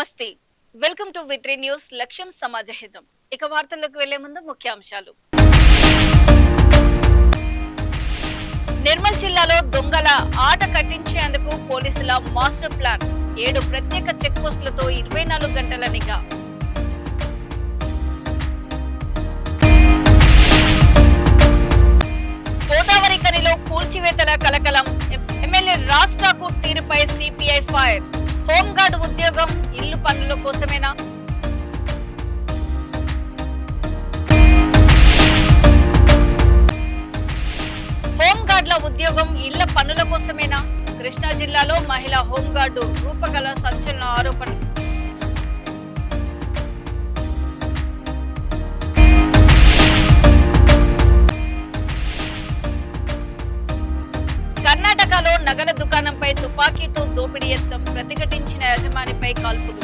నమస్తే welcome to వి3 news లక్ష్యం సమాజహితం ఇక వార్తలకు వెళ్లే ముందు ముఖ్యాంశాలు నిర్మల్ జిల్లాలో దొంగల ఆట కట్టించేందుకు పోలీసుల మాస్టర్ ప్లాన్ 7 ప్రత్యేక చెక్ పోస్టులతో 24 గంటల నిఘా గోదావరి కనిలో కూల్చివేతల కలకలం ఎమ్మెల్యే రాజ్ ఠాకూర్ తీరుపై సిపిఐ ఫైర్ హోంగార్డ్ ఉద్యోగం ఇల్లు పనుల కోసమేనా హోంగార్డ్ల ఉద్యోగం ఇళ్ల పనుల కోసమేనా కృష్ణా జిల్లాలో మహిళా హోంగార్డు రూపకల సంచలన ఆరోపణ కర్ణాటకలో నగల దుకాణంపై తుపాకీతో దోపిడీ యత్నం ప్రతిఘటించిన యజమానిపై కాల్పులు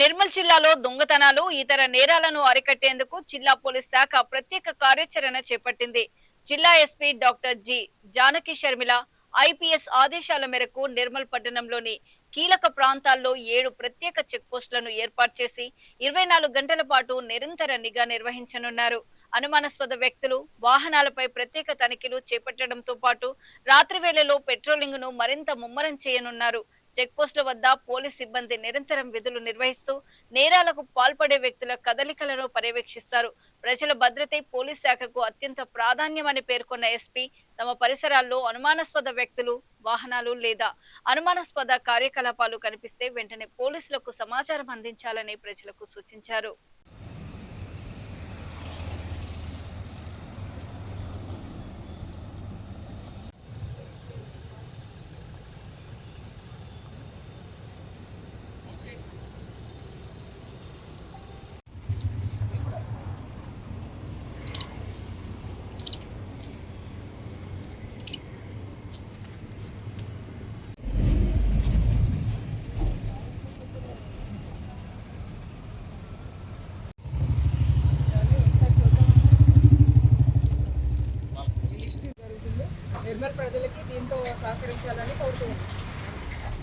నిర్మల్ జిల్లాలో దొంగతనాలు ఇతర నేరాలను అరికట్టేందుకు జిల్లా పోలీస్ శాఖ ప్రత్యేక కార్యాచరణ చేపట్టింది. జిల్లా SP doctor G Janaki Sharmila IPS ఆదేశాల మేరకు నిర్మల్ పట్టణంలోని కీలక ప్రాంతాల్లో 7 ప్రత్యేక చెక్ పోస్టులను ఏర్పాటు చేసి 24 గంటల పాటు నిరంతర నిఘా నిర్వహించనున్నారు. అనుమానాస్పద వ్యక్తులు వాహనాలపై ప్రత్యేక తనిఖీలు చేపట్టడంతో పాటు రాత్రి వేళలో పెట్రోలింగ్ ను మరింత ముమ్మరం చేయనున్నారు. చెక్ పోస్టుల వద్ద పోలీస్ సిబ్బంది నిరంతరం విధులు నిర్వహిస్తూ నేరాలకు పాల్పడే వ్యక్తుల కదలికలను పర్యవేక్షిస్తారు. ప్రజల భద్రతే పోలీస్ శాఖకు అత్యంత ప్రాధాన్యమని పేర్కొన్న ఎస్పీ తమ పరిసరాల్లో అనుమానాస్పద వ్యక్తులు వాహనాలు లేదా అనుమానాస్పద కార్యకలాపాలు కనిపిస్తే వెంటనే పోలీసులకు సమాచారం అందించాలని ప్రజలకు సూచించారు. నిర్మల్ ప్రజలకి దీంతో సహకరించాలని కోరుతున్నాను.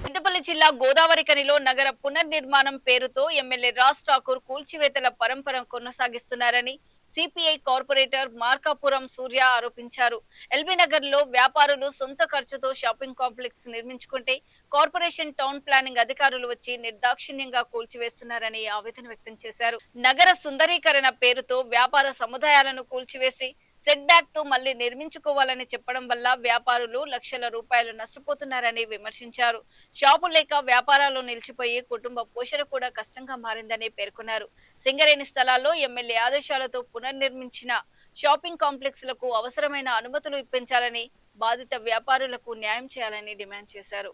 పెద్దపల్లి జిల్లా గోదావరి కనిలో నగర పునర్నిర్మాణం పేరుతో ఎమ్మెల్యే రాజ్ ఠాకూర్ కూల్చివేతల పరంపర కొనసాగిస్తున్నారని సిపిఐ కార్పొరేటర్ మార్కాపురం సూర్య ఆరోపించారు. ఎల్బీ నగర్ లో వ్యాపారులు సొంత ఖర్చుతో షాపింగ్ కాంప్లెక్స్ నిర్మించుకుంటే కార్పొరేషన్ టౌన్ ప్లానింగ్ అధికారులు వచ్చి నిర్దాక్షిణ్యంగా కూల్చివేస్తున్నారని ఆవేదన వ్యక్తం చేశారు. నగర సుందరీకరణ పేరుతో వ్యాపార సముదాయాలను కూల్చివేసి సెట్ బ్యాక్ తో మళ్లీ నిర్మించుకోవాలని చెప్పడం వల్ల వ్యాపారులు లక్షల రూపాయలు నష్టపోతున్నారని విమర్శించారు. షాపులు లేక వ్యాపారాలు నిలిచిపోయి కుటుంబ పోషణ కూడా కష్టంగా మారిందని పేర్కొన్నారు. సింగరేణి స్థలాల్లో ఎమ్మెల్యే ఆదేశాలతో పునర్నిర్మించిన షాపింగ్ కాంప్లెక్స్ లకు అవసరమైన అనుమతులు ఇప్పించాలని బాధిత వ్యాపారులకు న్యాయం చేయాలని డిమాండ్ చేశారు.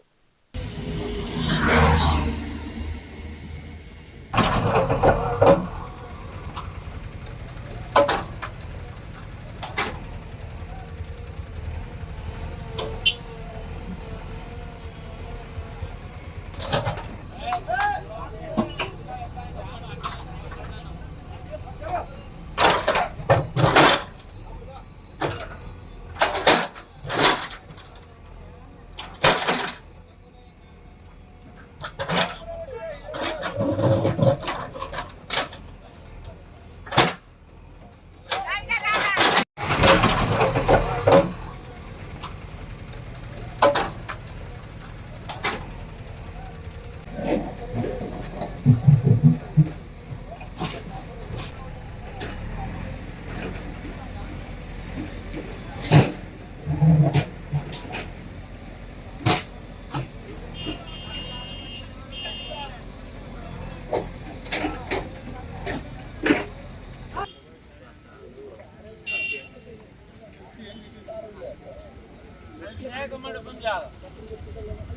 వినాయక మండపం జాగా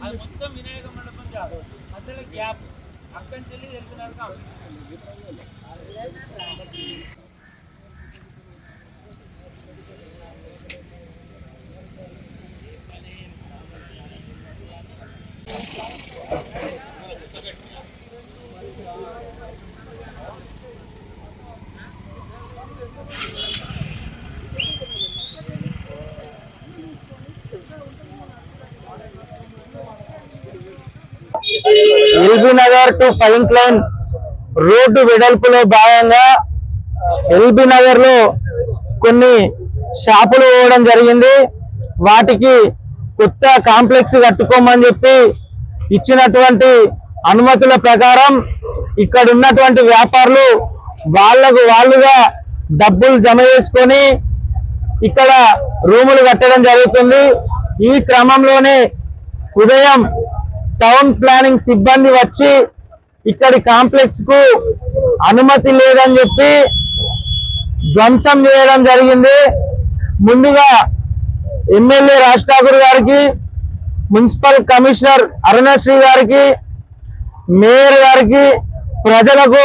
అది మొత్తం వినాయక మండపం జాగా మధ్యలో గ్యాప్ అక్కడి నుంచి వెళ్తున్నారు. LB Nagar to fine line road వెడల్పులో భాగంగా ఎల్బీ నగర్ లో కొన్ని షాపులు పోవడం జరిగింది. వాటికి కొత్త కాంప్లెక్స్ కట్టుకోమని చెప్పి ఇచ్చినటువంటి అనుమతుల ప్రకారం ఇక్కడ ఉన్నటువంటి వ్యాపారులు వాళ్ళుగా డబ్బులు జమ చేసుకొని ఇక్కడ రూములు కట్టడం జరుగుతుంది. ఈ క్రమంలోనే ఉదయం టౌన్ ప్లానింగ్ సిబ్బంది వచ్చి ఇక్కడి కాంప్లెక్స్ కు అనుమతి లేదని చెప్పి ధ్వంసం చేయడం జరిగింది. ముందుగా ఎమ్మెల్యే రాజ్ ఠాకూర్ గారికి, మున్సిపల్ కమిషనర్ అరుణశ్రీ గారికి, మేయర్ గారికి, ప్రజలకు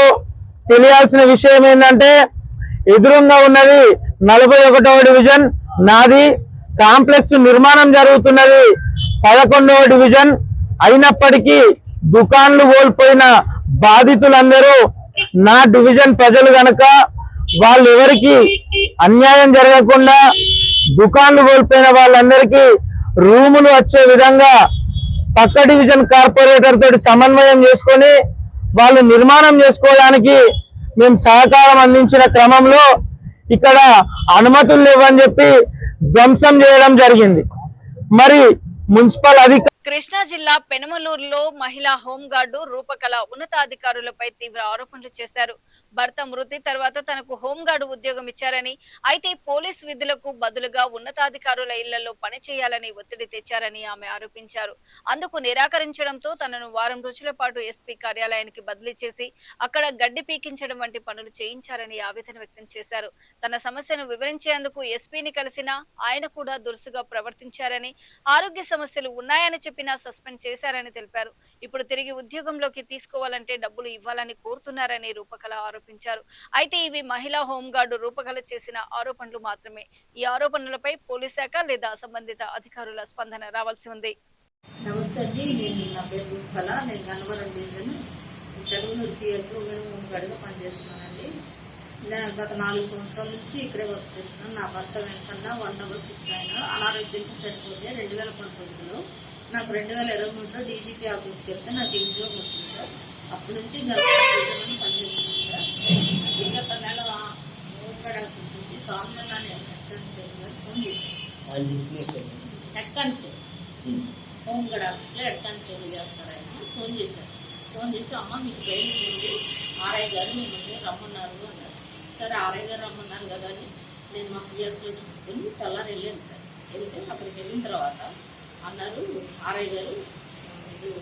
తెలియాల్సిన విషయం ఏంటంటే ఎదురుగా ఉన్నది 41వ డివిజన్ నాది. కాంప్లెక్స్ నిర్మాణం జరుగుతున్నది 11వ డివిజన్. అయినప్పటికీ దుకాన్లు కోల్పోయిన బాధితులందరూ నా డివిజన్ ప్రజలు గనక వాళ్ళు ఎవరికి అన్యాయం జరగకుండా దుకాన్లు కోల్పోయిన వాళ్ళందరికీ రూములు వచ్చే విధంగా పక్క డివిజన్ కార్పొరేటర్ తోటి సమన్వయం చేసుకొని వాళ్ళు నిర్మాణం చేసుకోవడానికి మేము సహకారం అందించిన క్రమంలో ఇక్కడ అనుమతులు లేవని చెప్పి ధ్వంసం చేయడం జరిగింది. మరి మున్సిపల్ అధికారులు కృష్ణా జిల్లా పెనుమలూరులో మహిళా హోంగార్డు రూపకళ ఉన్నతాధికారులపై తీవ్ర ఆరోపణలు చేశారు. భర్త మృతి తర్వాత తనకు హోంగార్డు ఉద్యోగం ఇచ్చారని, అయితే పోలీస్ విధులకు బదులుగా ఉన్నతాధికారుల ఇళ్లలో పనిచేయాలని ఒత్తిడి తెచ్చారని ఆమె ఆరోపించారు. అందుకు నిరాకరించడంతో తనను వారం రోజుల పాటు ఎస్పీ కార్యాలయానికి బదిలీ చేసి అక్కడ గడ్డి పీకించడం వంటి పనులు చేయించారని ఆవేదన వ్యక్తం చేశారు. తన సమస్యను వివరించేందుకు ఎస్పీని కలిసినా ఆయన కూడా దురుసుగా ప్రవర్తించారని, ఆరోగ్య సమస్యలు ఉన్నాయని చెప్పినా సస్పెండ్ చేశారని తెలిపారు. ఇప్పుడు తిరిగి ఉద్యోగంలోకి తీసుకోవాలంటే డబ్బులు ఇవ్వాలని కోరుతున్నారని రూపకళ ఆరోపించారు. అయితే ఇవి మహిళా హోంగార్డు రూపకళ చేసిన ఆరోపణలు మాత్రమే. ఈ ఆరోపణలపై పోలీస్ శాఖ లేదా సంబంధిత అధికారుల స్పందన రావాల్సి ఉంది. నమస్తే అండి, నా పేరు రూపకళ. నేను గన్నవరం డివిజన్ తెలుగు టీఎస్ హోంగార్డుగా పనిచేస్తున్నానండి. నేను గత 4 సంవత్సరాల నుంచి ఇక్కడే వర్క్ చేస్తున్నాను. నా భర్త వెంకన్న 166 ఆయన అనారోగ్యంతో చనిపోతే 2019లో నాకు 2023లో డీజీపీ ఆఫీస్కి వెళ్తే నాకు ఉద్యోగం వచ్చింది సార్. అప్పటి నుంచి గవర్నమెంట్ పనిచేస్తున్నాను సార్. గత నెల హోంగార్డ్ ఆఫీస్ నుంచి సామ్రాన్ అనే హెడ్ కానిస్టేబుల్ గారు ఫోన్ చేశారు. హెడ్ కానిస్టేబుల్ హోంగార్డ్ ఆఫీస్లో హెడ్ కానిస్టేబుల్ చేస్తారు. ఆయన ఫోన్ చేసి అమ్మ మీకు ట్రైనింగ్ ఉంది, ఆర్ఐ గారు మిమ్మల్ని రమ్మన్నారు అన్నారు. సరే ఆర్ఐ గారు రమ్మన్నారు కదా అని నేను మా పిఎస్లో చెప్పుకొని తెల్లారి వెళ్ళాను సార్. వెళ్తే అక్కడికి వెళ్ళిన తర్వాత అన్నారు ఆర్ఐ గారు మీరు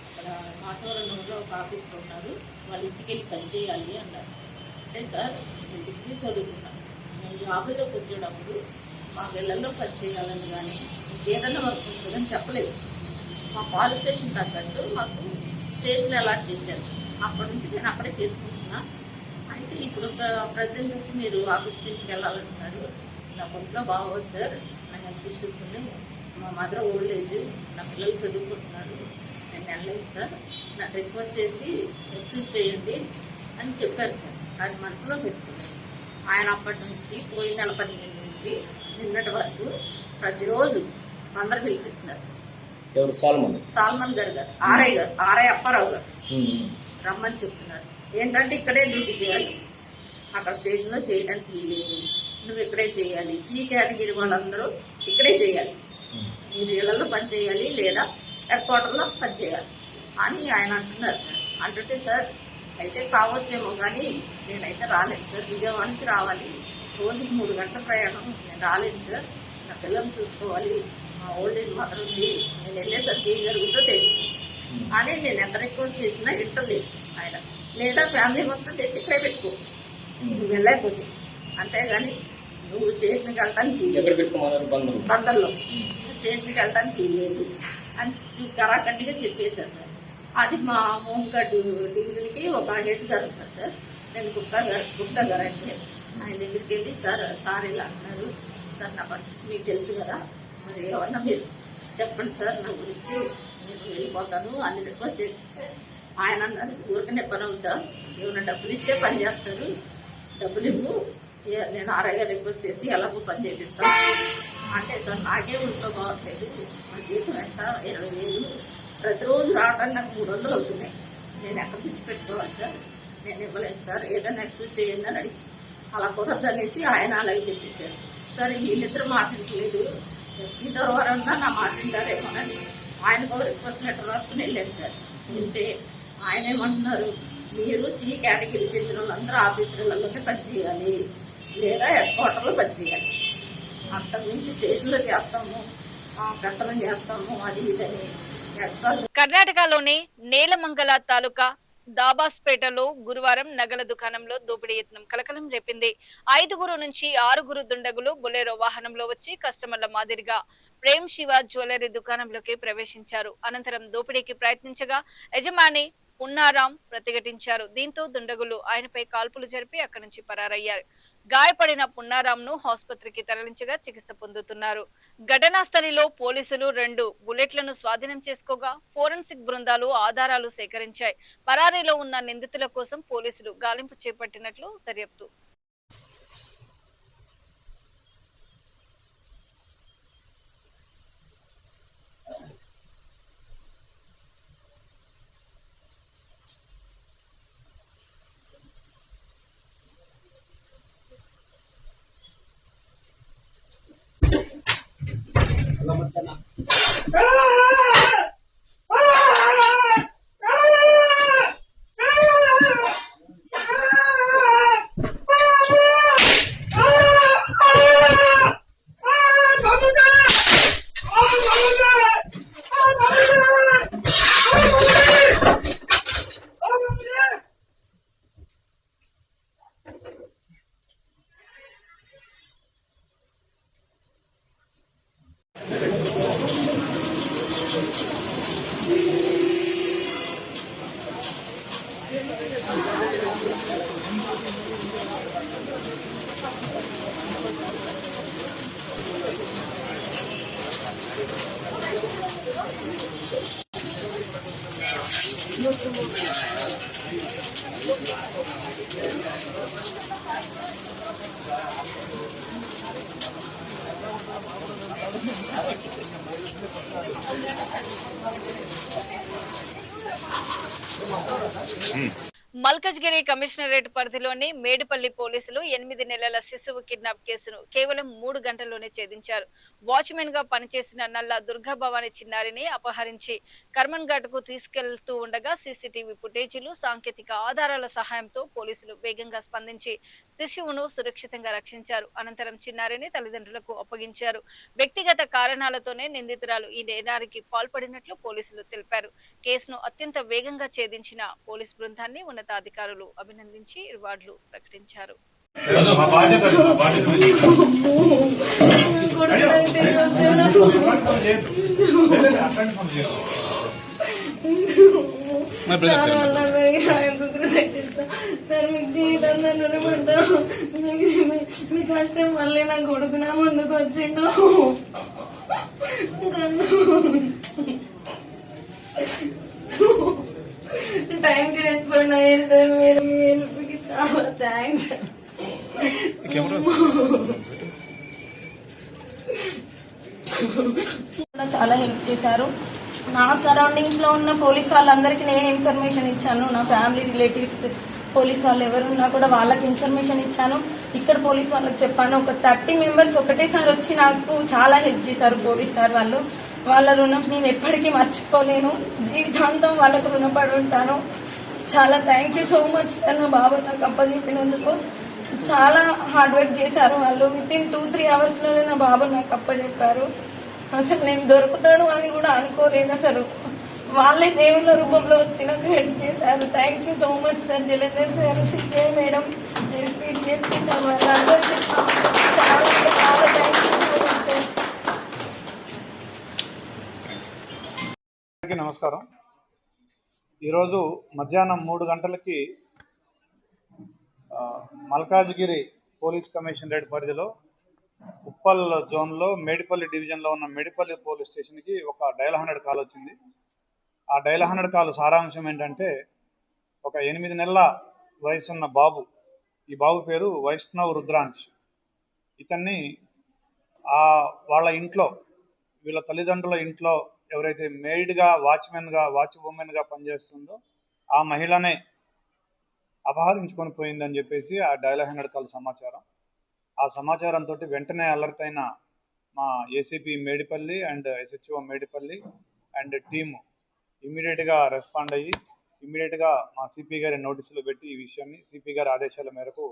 అక్కడ మాచవరంలో ఒక ఆఫీస్లో ఉన్నారు, వాళ్ళ ఇంటికి వెళ్ళి పనిచేయాలి అన్నారు. అంటే సార్ నేను డిగ్రీ చదువుకున్నాను, నేను జాబుల్లోకి వచ్చేటప్పుడు మాకు ఇళ్లలో పనిచేయాలని కానీ ఇంకేదన్నా వర్క్ ఉంటుందని చెప్పలేదు. మా క్వాలిఫికేషన్ తగ్గట్టు మాకు స్టేషన్ అలాట్ చేశారు. అప్పటి నుంచి నేను అక్కడే చేసుకుంటున్నా. అయితే ఇప్పుడు ప్రజెంట్ నుంచి మీరు ఆఫీస్ ఇంటికి వెళ్ళాలంటున్నారు. నా ఒంట్లో బాగోదు సార్, నా హెల్త్ ఇష్యూస్ ఉన్నాయి, మా మదర్ ఓల్డ్ ఏజ్, నా పిల్లలు చదువుకుంటున్నారు, నేను వెళ్ళలేదు సార్, నాకు రిక్వెస్ట్ చేసి ఎక్స్క్యూజ్ చేయండి అని చెప్పారు సార్. అది మనసులో పెట్టుకున్నాను. ఆయన అప్పటి నుంచి పోయిన నెల 15 నుంచి నిన్నటి వరకు ప్రతిరోజు అందరు పిలిపిస్తున్నారు సార్. సాల్మన్ గారు ఆర్ఐ అప్పారావు గారు రమ్మని చెప్తున్నారు. ఏంటంటే ఇక్కడే డ్యూటీ చేయాలి, అక్కడ స్టేషన్లో చేయడానికి వీలేదు, నువ్వు ఇక్కడే చేయాలి, సి కేటగిరీ వాళ్ళందరూ ఇక్కడే చేయాలి, మీరు ఇళ్లలో పని చేయాలి లేదా హెడ్ క్వార్టర్లో పని చేయాలి అని ఆయన అంటున్నారు సార్. అంటుంటే సార్ అయితే కావచ్చేమో కానీ నేనైతే రాలేను సార్, విజయవాడ నుంచి రావాలి, రోజుకు 3 గంటల ప్రయాణం, నేను రాలేను సార్, నా పిల్లల్ని చూసుకోవాలి, మా ఓల్డ్ ఏజ్ మదర్ ఉంది, నేను వెళ్ళేసరికి ఏం జరుగుతుందో తెలియదు అని నేను ఎంత రిక్వెస్ట్ చేసినా ఇంటర్లేదు ఆయన. లేదా ఫ్యామిలీ మొత్తం తెచ్చి ఇక్కడే పెట్టుకో నువ్వు వెళ్ళకపోతే, అంతేగాని నువ్వు స్టేషన్కి వెళ్ళడానికి బందర్లో స్టేషన్కి వెళ్ళడానికి లేదు అని కరాఖండిగా చెప్పేశారు సార్. అది మా హోంగార్డ్ డివిజన్కి ఒక హెడ్ గారు ఉంటారు సార్, నేను గుప్తా గారు అంటే ఆయన దగ్గరికి వెళ్ళి సార్ ఇలా అంటున్నారు సార్, నా పరిస్థితి మీకు తెలుసు కదా, మరి ఏమన్నా మీరు చెప్పండి సార్, నా గురించి నేను వెళ్ళిపోతాను అని రిక్వెస్ట్ చేస్తే ఆయన అన్నారు ఊరికనే పని అవుతా, ఏమైనా డబ్బులు ఇస్తే పని చేస్తారు, డబ్బులు ఇవ్వు, నేను ఆర్ఐ గారు రిక్వెస్ట్ చేసి ఎలాగో పని చేపిస్తాను అంటే సార్ నాకే ఉంటూ బాగట్లేదు, మా జీతం ఎంత 20,000, ప్రతిరోజు రావడానికి నాకు 300 అవుతున్నాయి. నేను ఎక్కడ తెచ్చి పెట్టుకోవాలి సార్, నేను ఇవ్వలేను సార్, ఏదైనా ఎక్స్క్యూజ్ చేయండి అని అడిగి అలా కుదరదనేసి ఆయన అలాగే చెప్పేశారు. సరే వీళ్ళిద్దరు మాట్లాడలేదు, ఎస్పీ దొరవరం నా మాట్లాడారేమోనని ఆయనకు రిక్వెస్ట్ లెటర్ రాసుకుని వెళ్ళాను సార్. వెళ్తే ఆయన ఏమంటున్నారు, మీరు సి కేటగిరీ చెందిన వాళ్ళందరూ ఆఫీసర్లలోనే పనిచేయాలి లేదా హెడ్ క్వార్టర్లో పనిచేయాలి, అంతకుమించి స్టేషన్లో చేస్తాము, పెత్తనం చేస్తాము అది ఇదని ఎక్స్ట్రా. కర్ణాటకలోని నేలమంగల తాలూకా దాబాస్పేటలో గురువారం నగల దుకాణంలో దోపిడీ యత్నం కలకలం రేపింది. 5 నుంచి 6 దుండగులు బొలెరో వాహనంలో వచ్చి కస్టమర్ల మాదిరిగా ప్రేమ్ శివ జ్యువెలరీ దుకాణంలోకి ప్రవేశించారు. అనంతరం దోపిడీకి ప్రయత్నించగా యజమాని పున్నారాం ప్రతిఘటించారు. దీంతో దుండగులు ఆయనపై కాల్పులు జరిపి అక్కడి నుంచి పరారయ్యారు. గాయపడిన పున్నారాంను ఆసుపత్రికి తరలించగా చికిత్స పొందుతున్నారు. ఘటనా స్థలిలో పోలీసులు 2 బుల్లెట్లను స్వాధీనం చేసుకోగా ఫోరెన్సిక్ బృందాలు ఆధారాలు సేకరించాయి. పరారీలో ఉన్న నిందితుల కోసం పోలీసులు గాలింపు చేపట్టినట్లు దర్యాప్తు. మల్కజ్గిరి కమిషనరేట్ పరిధిలోని మేడిపల్లి పోలీసులు 8 నెలల శిశువు కిడ్నాప్ కేసును కేవలం 3 గంటల్లోనే ఛేదించారు. వాచ్మెన్ గా పనిచేసిన నల్ల దుర్గాభవాని చిన్నారిని అపహరించి కర్మన్ ఘాట్ కు తీసుకెళ్తూ ఉండగా సీసీటీవీ ఫుటేజీలు, సాంకేతిక ఆధారాల సహాయంతో పోలీసులు వేగంగా స్పందించి శిశువును సురక్షితంగా రక్షించారు. అనంతరం చిన్నారిని తల్లిదండ్రులకు అప్పగించారు. వ్యక్తిగత కారణాలతోనే నిందితురాలు ఈ నేరానికి పాల్పడినట్లు పోలీసులు తెలిపారు. కేసును అత్యంత వేగంగా ఛేదించిన పోలీస్ బృందాన్ని ఉన్నతాధికారులు అభినందించి రివార్డులు ప్రకటించారు. మీకంటే మళ్ళీ నా కొడుకు నా ముందుకు వచ్చిండు. టైంకి రెస్పాండ్ అయ్యారు సార్. మీరు మీ హెల్ప్కి చాలా థ్యాంక్స్. చాలా హెల్ప్ చేశారు. నా సరౌండింగ్స్ లో ఉన్న పోలీస్ వాళ్ళందరికీ నేను ఇన్ఫర్మేషన్ ఇచ్చాను. నా ఫ్యామిలీ రిలేటివ్స్ పోలీస్ వాళ్ళు ఎవరున్నా కూడా వాళ్ళకి ఇన్ఫర్మేషన్ ఇచ్చాను. ఇక్కడ పోలీస్ వాళ్ళకి చెప్పాను. ఒక 30 మెంబర్స్ ఒకటేసారి వచ్చి నాకు చాలా హెల్ప్ చేశారు పోలీస్ సార్ వాళ్ళు. వాళ్ళ రుణం నేను ఎప్పటికీ మర్చిపోలేను. జీవితాంతం వాళ్ళకు రుణపడి ఉంటాను. చాలా thank you so much sir. నా బాబు నాకు అప్పచెప్పినందుకు చాలా హార్డ్ వర్క్ చేశారు వాళ్ళు. వితిన్ 2-3 అవర్స్ లోనే నా బాబు నాకు అప్పచెప్పారు. అసలు నేను దొరుకుతాను అని కూడా అనుకోలేదు. అసలు వాళ్ళే దేవుళ్ళ రూపంలో వచ్చి నాకు హెల్ప్ చేశారు. Thank you so much sir. Jalandhar sir, CPI madam, SP sir వాళ్ళందరికీ చాలా చాలా thank you so much sir. నమస్కారం. ఈరోజు మధ్యాహ్నం 3 గంటలకి మల్కాజ్గిరి పోలీస్ కమిషనరేట్ పరిధిలో ఉప్పల్ జోన్లో మేడిపల్లి డివిజన్లో ఉన్న మేడిపల్లి పోలీస్ స్టేషన్కి ఒక డయల్ 100 కాల్ వచ్చింది. ఆ డయల్ 100 కాల్ సారాంశం ఏంటంటే, ఒక 8 నెలల వయసున్న బాబు, ఈ బాబు పేరు వైష్ణవ్ రుద్రాంశ్. ఇతన్ని వాళ్ళ ఇంట్లో, వీళ్ళ తల్లిదండ్రుల ఇంట్లో ఎవరైతే మెయిడ్గా వాచ్మెన్గా వాచ్ ఉమెన్గా పనిచేస్తుందో ఆ మహిళనే అపహరించుకొని పోయిందని చెప్పేసి ఆ డయల్ 100 కాల్ సమాచారం. ఆ సమాచారంతో వెంటనే అలర్ట్ అయిన మా ACP Medipally and SHO Medipally and team ఇమ్మీడియట్గా రెస్పాండ్ అయ్యి ఇమ్మీడియట్గా మా సిపి గారి నోటీసులు పెట్టి ఈ విషయాన్ని సిపి గారి ఆదేశాల మేరకు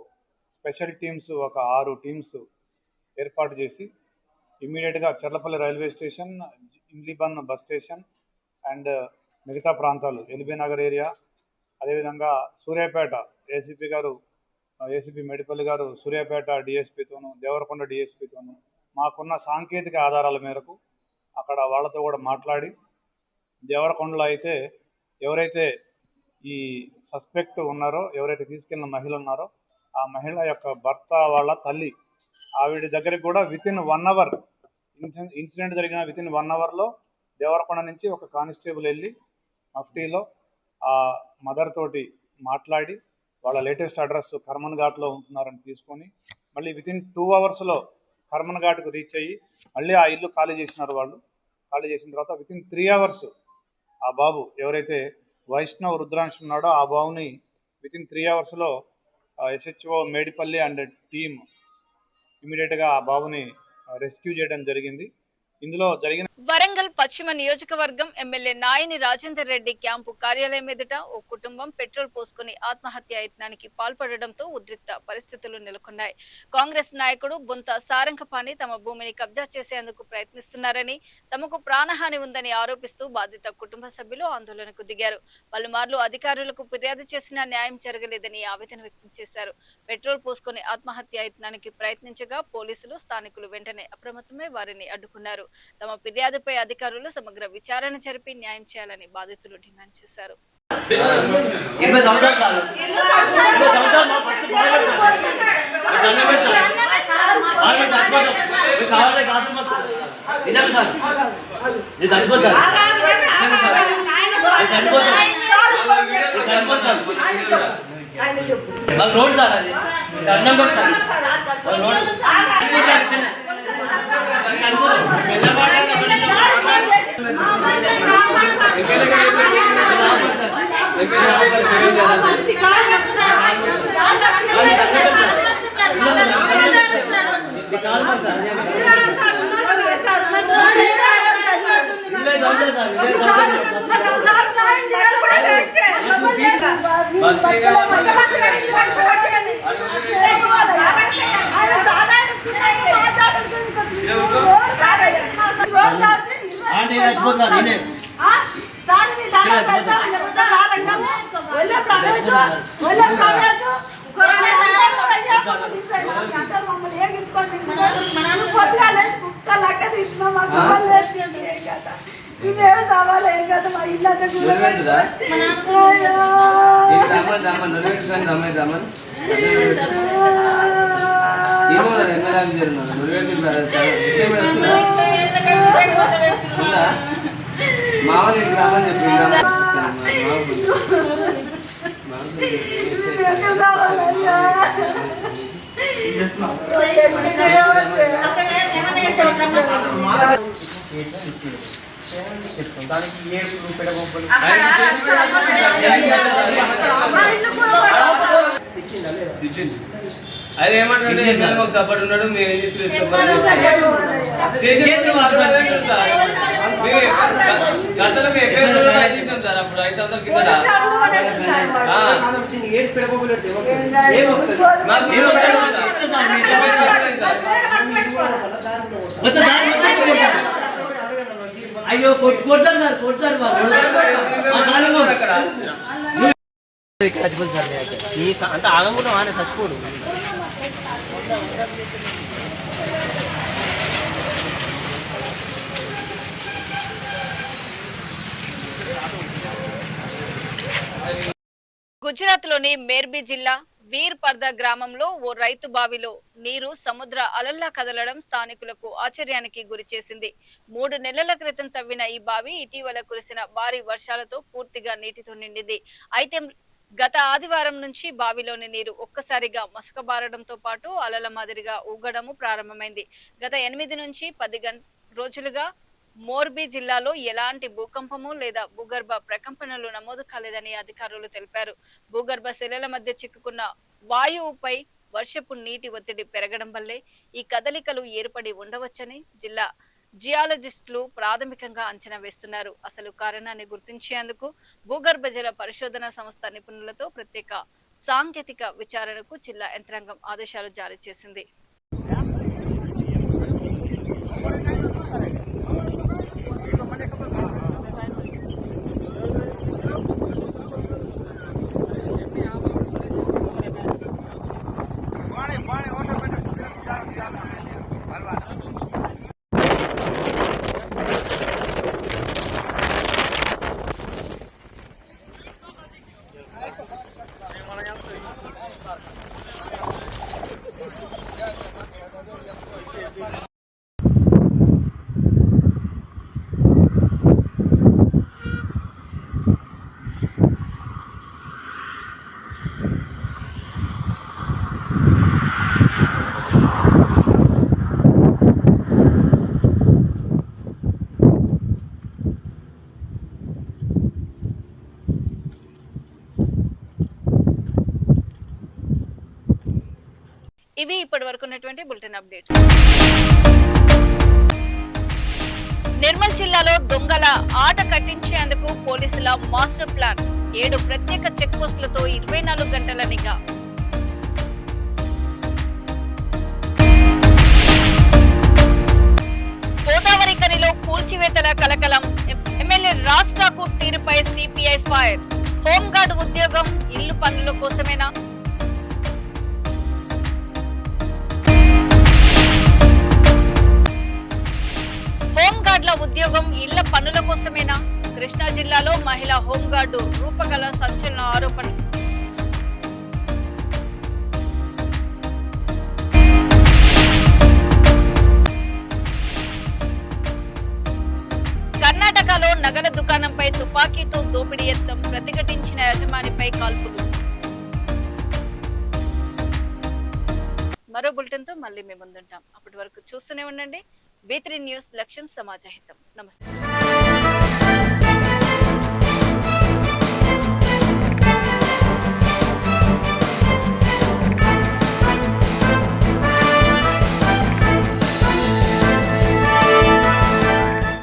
స్పెషల్ టీమ్స్ ఒక 6 టీమ్స్ ఏర్పాటు చేసి ఇమ్మీడియట్గా Cherlapally railway station, Imlibun bus station and మిగతా ప్రాంతాలు ఎల్బీ నగర్ ఏరియా, అదేవిధంగా సూర్యాపేట ఏసీపీ మేడిపల్లి గారు సూర్యాపేట డిఎస్పీతోనూ దేవరకొండ డిఎస్పీతోనూ మాకున్న సాంకేతిక ఆధారాల మేరకు అక్కడ వాళ్ళతో కూడా మాట్లాడి దేవరకొండలో అయితే ఎవరైతే ఈ సస్పెక్ట్ ఉన్నారో, ఎవరైతే తీసుకెళ్లిన మహిళ ఉన్నారో ఆ మహిళ యొక్క భర్త వాళ్ళ తల్లి ఆవిడ దగ్గరికి కూడా వితిన్ 1 అవర్ ఇన్సిడెంట్ జరిగిన వితిన్ 1 అవర్లో దేవరకొండ నుంచి ఒక కానిస్టేబుల్ వెళ్ళి మఫ్టీలో ఆ మదర్ తోటి మాట్లాడి వాళ్ళ లేటెస్ట్ అడ్రస్ కర్మన్ ఘాట్లో ఉంటున్నారని తీసుకొని మళ్ళీ వితిన్ 2 అవర్స్లో కర్మన్ ఘాట్కు రీచ్ అయ్యి మళ్ళీ ఆ ఇల్లు ఖాళీ చేసినారు. వాళ్ళు ఖాళీ చేసిన తర్వాత వితిన్ 3 అవర్స్ ఆ బాబు ఎవరైతే వైష్ణవ్ రుద్రాంశ్ ఉన్నాడో ఆ బాబుని వితిన్ 3 అవర్స్లో ఎస్హెచ్ఓ మేడిపల్లి అండ్ టీమ్ ఇమీడియట్గా ఆ బాబుని రెస్క్యూ చేయడం జరిగింది. ఇందులో జరిగిన వరంగల్ పశ్చిమ నియోజకవర్గం ఎమ్మెల్యే నాయని రాజేందర్ రెడ్డి క్యాంపు కార్యాలయం ఎదుట ఓ కుటుంబం పెట్రోల్ పోసుకుని ఆత్మహత్య యత్నానికి పాల్పడడంతో ఉద్రిక్త పరిస్థితులు నెలకొన్నాయి. కాంగ్రెస్ నాయకుడు బొంత సారంగపాణి తమ భూమిని కబ్జా చేసేందుకు ప్రయత్నిస్తున్నారని, తమకు ప్రాణహాని ఉందని ఆరోపిస్తూ బాధిత కుటుంబ సభ్యులు ఆందోళనకు దిగారు. పలుమార్లు అధికారులకు ఫిర్యాదు చేసినా న్యాయం జరగలేదని ఆవేదన వ్యక్తం చేశారు. పెట్రోల్ పోసుకుని ఆత్మహత్య యత్నానికి ప్రయత్నించగా పోలీసులు, స్థానికులు వెంటనే అప్రమత్తమై వారిని అడ్డుకున్నారు. తమ ఫిర్యాదుపై అధికారులు సమగ్ర విచారణ జరిపి న్యాయం చేయాలని బాధితులు డిమాండ్ చేశారు. రోడ్ సార్ అది అది ఏమంటే మాకు సపోర్ట్ ఉన్నాడు, మేము ఏం గతంలో మేము ఎఫ్ఐఆర్ చేసినాం సార్. అప్పుడు 5 సంవత్సరాల కింద అయ్యో కొట్టారు సార్, కొట్టారు అంత ఆగకుండా ఆయన చచ్చిపోడు. గుజరాత్ లోని మేర్బీ జిల్లా వీర్ పర్దా గ్రామంలో ఓ రైతు బావిలో నీరు సముద్ర అలల్లా కదలడం స్థానికులకు ఆశ్చర్యానికి గురిచేసింది. 3 నెలల క్రితం తవ్విన ఈ బావి ఇటీవల కురిసిన భారీ వర్షాలతో పూర్తిగా నీటితో నిండింది. అయితే గత ఆదివారం నుంచి బావిలోని నీరు ఒక్కసారిగా మసకబారడంతో పాటు అలల మాదిరిగా ఊగడము ప్రారంభమైంది. గత 8 నుంచి 10 రోజులుగా మోర్బీ జిల్లాలో ఎలాంటి భూకంపము లేదా భూగర్భ ప్రకంపనలు నమోదు కాలేదని అధికారులు తెలిపారు. భూగర్భ శిలల మధ్య చిక్కుకున్న వాయువుపై వర్షపు నీటి ఒత్తిడి పెరగడం వల్లే ఈ కదలికలు ఏర్పడి ఉండవచ్చని జిల్లా జియాలజిస్టులు ప్రాథమికంగా అంచనా వేస్తున్నారు. అసలు కారణాన్ని గుర్తించేందుకు భూగర్భ జల పరిశోధన సంస్థ నిపుణులతో ప్రత్యేక సాంకేతిక విచారణకు జిల్లా యంత్రాంగం ఆదేశాలు జారీ చేసింది. ఇవి ఇప్పటి వరకు ఉన్నటువంటి బులెటిన్ అప్డేట్స్. నిర్మల్ జిల్లాలో దొంగల ఆట కట్టించేందుకు పోలీసుల మాస్టర్ ప్లాన్. 7 ప్రత్యేక చెక్ పోస్టులతో 24 గంటల నిఘా. గోదావరి ఖనిలో కూల్చివేతల కలకలం. ఎమ్మెల్యే రాజ్ ఠాకూర్ తీరుపై సిపిఐ ఫైర్. హోంగార్డ్ ఉద్యోగం ఇల్లు పనుల కోసమేనా? హోంగార్డుల ఉద్యోగం ఇళ్ల పనుల కోసమేనా? కృష్ణా జిల్లాలో మహిళా హోంగార్డు రూపకల సంచలన ఆరోపణ. కర్ణాటకలో నగల దుకాణంపై తుపాకీతో దోపిడీ యత్నం. ప్రతిఘటించిన యజమానిపై కాల్పులు. మరో బులెటిన్ తో మళ్ళీ మేము ముందుంటాం. అప్పటి వరకు చూస్తూనే ఉండండి V3 న్యూస్. లక్ష్యం సమాజ హితం. నమస్తే.